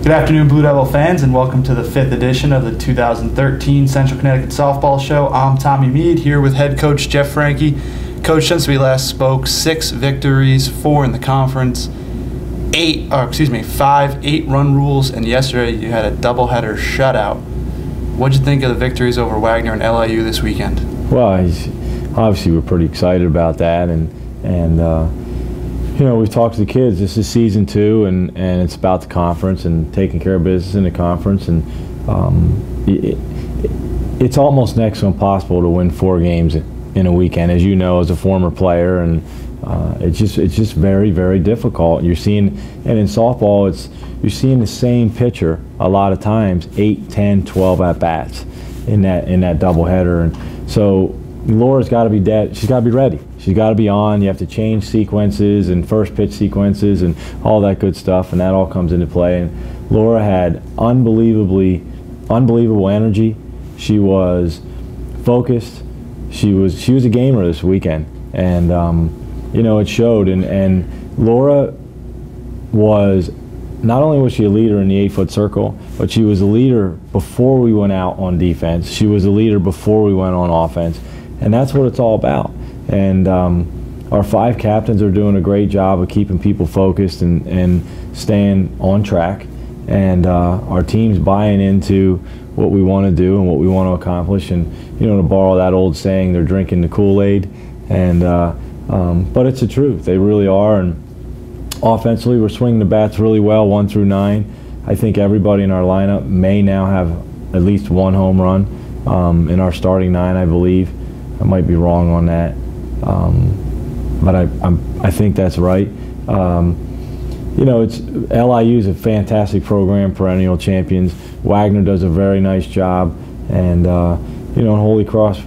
Good afternoon, Blue Devil fans, and welcome to the 5th edition of the 2013 Central Connecticut Softball Show. I'm Tommy Mead, here with head coach Jeff Franquest. Coach, since we last spoke, 6 victories, 4 in the conference, 5 8-run rules, and yesterday you had a doubleheader shutout. What'd you think of the victories over Wagner and LIU this weekend? Well, obviously we're pretty excited about that, and you know, we've talked to the kids. This is season 2, and it's about the conference and taking care of business in the conference. And it's almost next to impossible to win 4 games in a weekend, as you know, as a former player. And it's just very, very difficult. You're seeing, and in softball, you're seeing the same pitcher a lot of times, 8, 10, 12 at bats in that doubleheader. And so Laura's got to be dead. She's got to be ready. She's got to be on. You have to change sequences and first pitch sequences and all that good stuff, and that all comes into play. And Laura had unbelievable energy. She was focused. She was a gamer this weekend, and you know, it showed. And Laura was, not only was she a leader in the 8-foot circle, but she was a leader before we went out on defense. She was a leader before we went on offense. And that's what it's all about. And our 5 captains are doing a great job of keeping people focused and staying on track. And our team's buying into what we want to do and what we want to accomplish. And, you know, to borrow that old saying, they're drinking the Kool-Aid. And but it's the truth. They really are. And offensively, we're swinging the bats really well, 1 through 9. I think everybody in our lineup may now have at least 1 home run in our starting 9, I believe. I might be wrong on that, but I think that's right. You know, LIU is a fantastic program, perennial champions. Wagner does a very nice job, and you know, in Holy Cross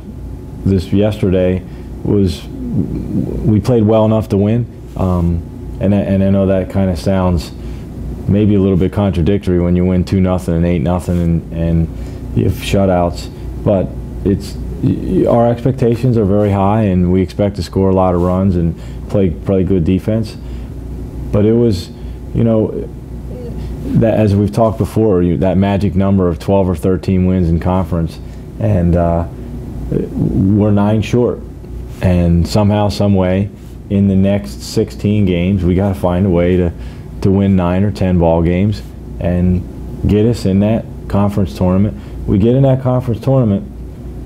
yesterday we played well enough to win, and I know that kind of sounds maybe a little bit contradictory when you win 2-0 and 8-0 and you have shutouts, but our expectations are very high, and we expect to score a lot of runs and play good defense. But it was, you know, that, as we've talked before, that magic number of 12 or 13 wins in conference, and we're 9 short. And somehow, some way, in the next 16 games, we got to find a way to win 9 or 10 ball games and get us in that conference tournament. We get in that conference tournament,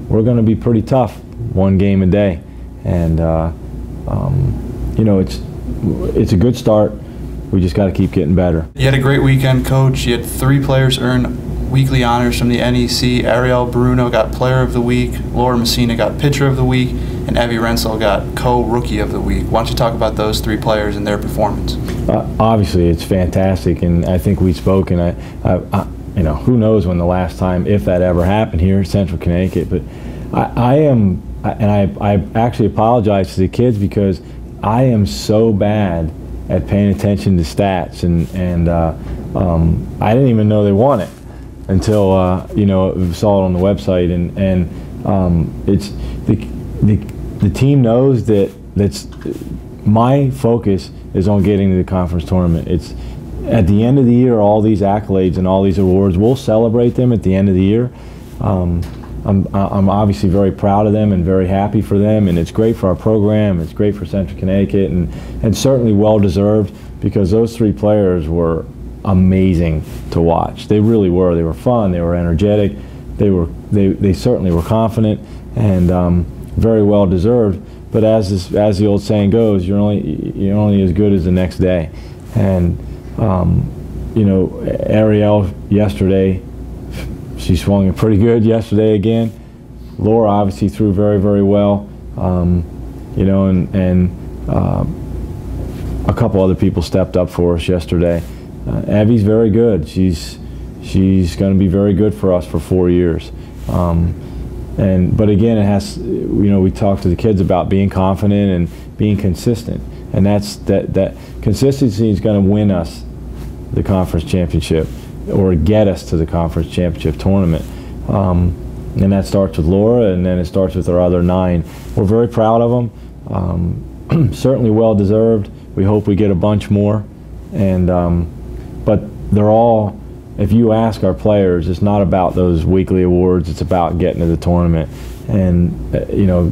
we're going to be pretty tough, 1 game a day, and you know, it's a good start. We just got to keep getting better. You had a great weekend, Coach. You had 3 players earn weekly honors from the NEC. Ariel Bruno got Player of the Week, Laura Messina got Pitcher of the Week, and Evie Rensel got Co-Rookie of the Week. Why don't you talk about those 3 players and their performance? Obviously, it's fantastic, and I think we spoke, and you know, who knows when the last time, if that ever happened here in Central Connecticut. But I actually apologize to the kids, because I am so bad at paying attention to stats, and I didn't even know they won it until you know, saw it on the website, and it's the team knows that's my focus is on getting to the conference tournament. It's at the end of the year, all these accolades and all these awards, we'll celebrate them at the end of the year. I'm obviously very proud of them and very happy for them, and it's great for our program, it's great for Central Connecticut, and certainly well deserved, because those 3 players were amazing to watch. They really were. They were fun, they were energetic, they certainly were confident, and very well deserved. But as the old saying goes, you're only as good as the next day. And you know, Ariel yesterday, she swung it pretty good yesterday again. Laura obviously threw very, very well. You know, and a couple other people stepped up for us yesterday. Evie's very good. She's going to be very good for us for 4 years. But again, it has, you know, we talked to the kids about being confident and being consistent, and that consistency is going to win us the conference championship, or get us to the conference championship tournament. And that starts with Laura, and then it starts with our other 9. We're very proud of them. Certainly well deserved. We hope we get a bunch more, and but they're all if you ask our players, it's not about those weekly awards. It's about getting to the tournament, and you know,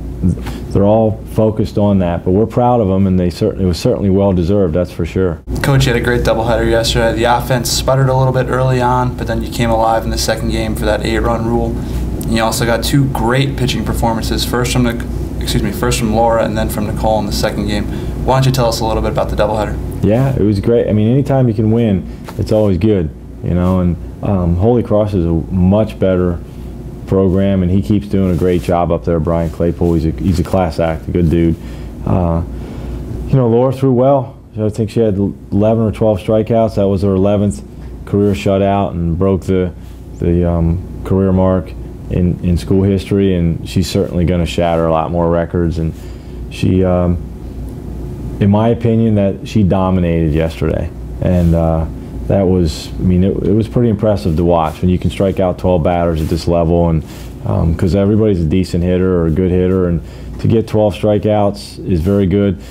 they're all focused on that. But we're proud of them, and it was certainly well deserved. That's for sure. Coach, you had a great doubleheader yesterday. The offense sputtered a little bit early on, but then you came alive in the second game for that 8-run rule. And you also got 2 great pitching performances. First from Laura, and then from Nicole in the second game. Why don't you tell us a little bit about the doubleheader? Yeah, it was great. I mean, anytime you can win, it's always good, you know. And Holy Cross is a much better program, and he keeps doing a great job up there. Bryant Claypool, he's a class act, a good dude. You know, Laura threw well. I think she had 11 or 12 strikeouts. That was her 11th career shutout and broke the career mark in school history, and she's certainly going to shatter a lot more records. And she, in my opinion, that she dominated yesterday, and that was, I mean, it was pretty impressive to watch when you can strike out 12 batters at this level, and because everybody's a decent hitter or a good hitter, and to get 12 strikeouts is very good.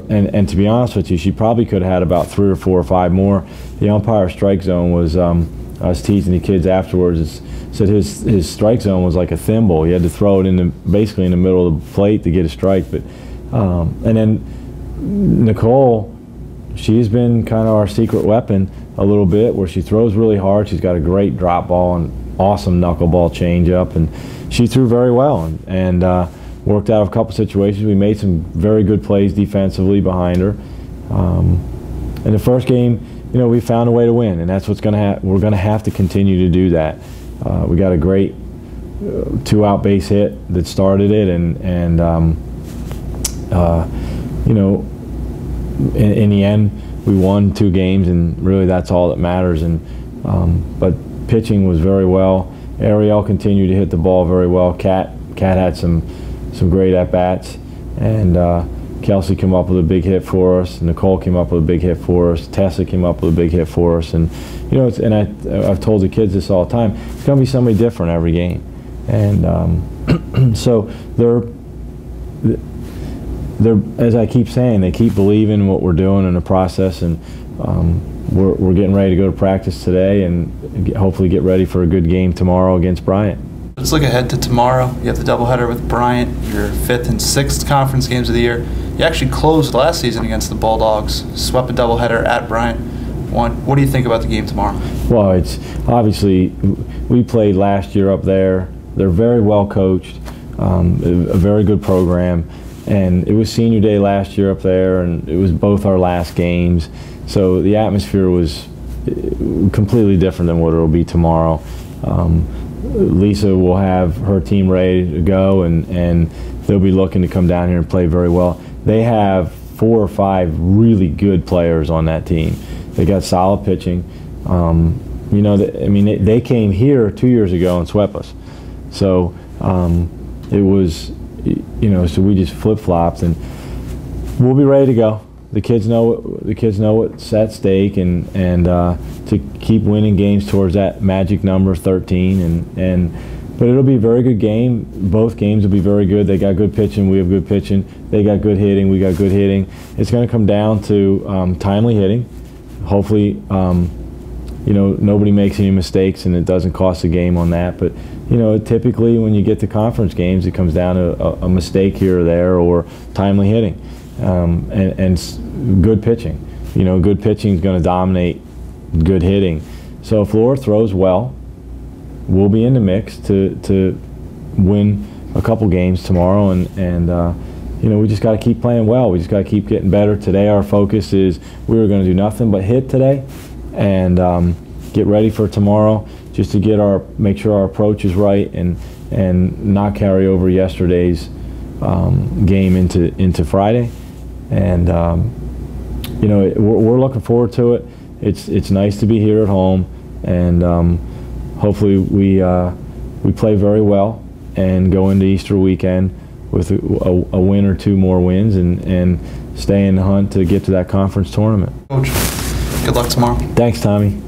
And to be honest with you, she probably could have had about 3 or 4 or 5 more. The umpire strike zone was, I was teasing the kids afterwards, said his strike zone was like a thimble. He had to throw it basically in the middle of the plate to get a strike. But and then Nicole, she's been kind of our secret weapon a little bit, where she throws really hard. She's got a great drop ball and awesome knuckleball changeup, and she threw very well and worked out a couple situations. We made some very good plays defensively behind her. In the first game, you know, we found a way to win, and that's what's going to we're going to have to continue to do that. We got a great 2-out base hit that started it, and you know, in the end, we won 2 games, and really that's all that matters. And but pitching was very well. Ariel continued to hit the ball very well. Kat had some great at bats, and Kelsey came up with a big hit for us. Nicole came up with a big hit for us. Tessa came up with a big hit for us. And you know, I've told the kids this all the time. It's going to be somebody different every game, and so they're, as I keep saying, they keep believing in what we're doing in the process, and we're getting ready to go to practice today and hopefully get ready for a good game tomorrow against Bryant. Let's look ahead to tomorrow. You have the doubleheader with Bryant, your 5th and 6th conference games of the year. You actually closed last season against the Bulldogs, swept a doubleheader at Bryant. What do you think about the game tomorrow? Well, it's obviously, we played last year up there. They're very well coached, a very good program, and it was senior day last year up there, and it was both our last games. So the atmosphere was completely different than what it will be tomorrow. Lisa will have her team ready to go, and they'll be looking to come down here and play very well. They have 4 or 5 really good players on that team. They got solid pitching. You know, I mean, they came here 2 years ago and swept us. So it was, you know, so we just flip-flopped, and we'll be ready to go. The kids know what's at stake, and to keep winning games towards that magic number 13, but it'll be a very good game. Both games will be very good. They got good pitching, we have good pitching. They got good hitting, we got good hitting. It's going to come down to timely hitting. Hopefully, you know, nobody makes any mistakes and it doesn't cost a game on that. But you know, typically when you get to conference games, it comes down to a mistake here or there, or timely hitting. And good pitching. You know, good pitching is going to dominate good hitting. So if Laura throws well, we'll be in the mix to win a couple games tomorrow, and you know, we just got to keep playing well. We just got to keep getting better. Today our focus is we were going to do nothing but hit today, and get ready for tomorrow, just to make sure our approach is right, and not carry over yesterday's game into Friday. And you know, we're looking forward to it. It's nice to be here at home, and hopefully we play very well and go into Easter weekend with a win or 2 more wins, and stay in the hunt to get to that conference tournament. Coach, good luck tomorrow. Thanks, Tommy.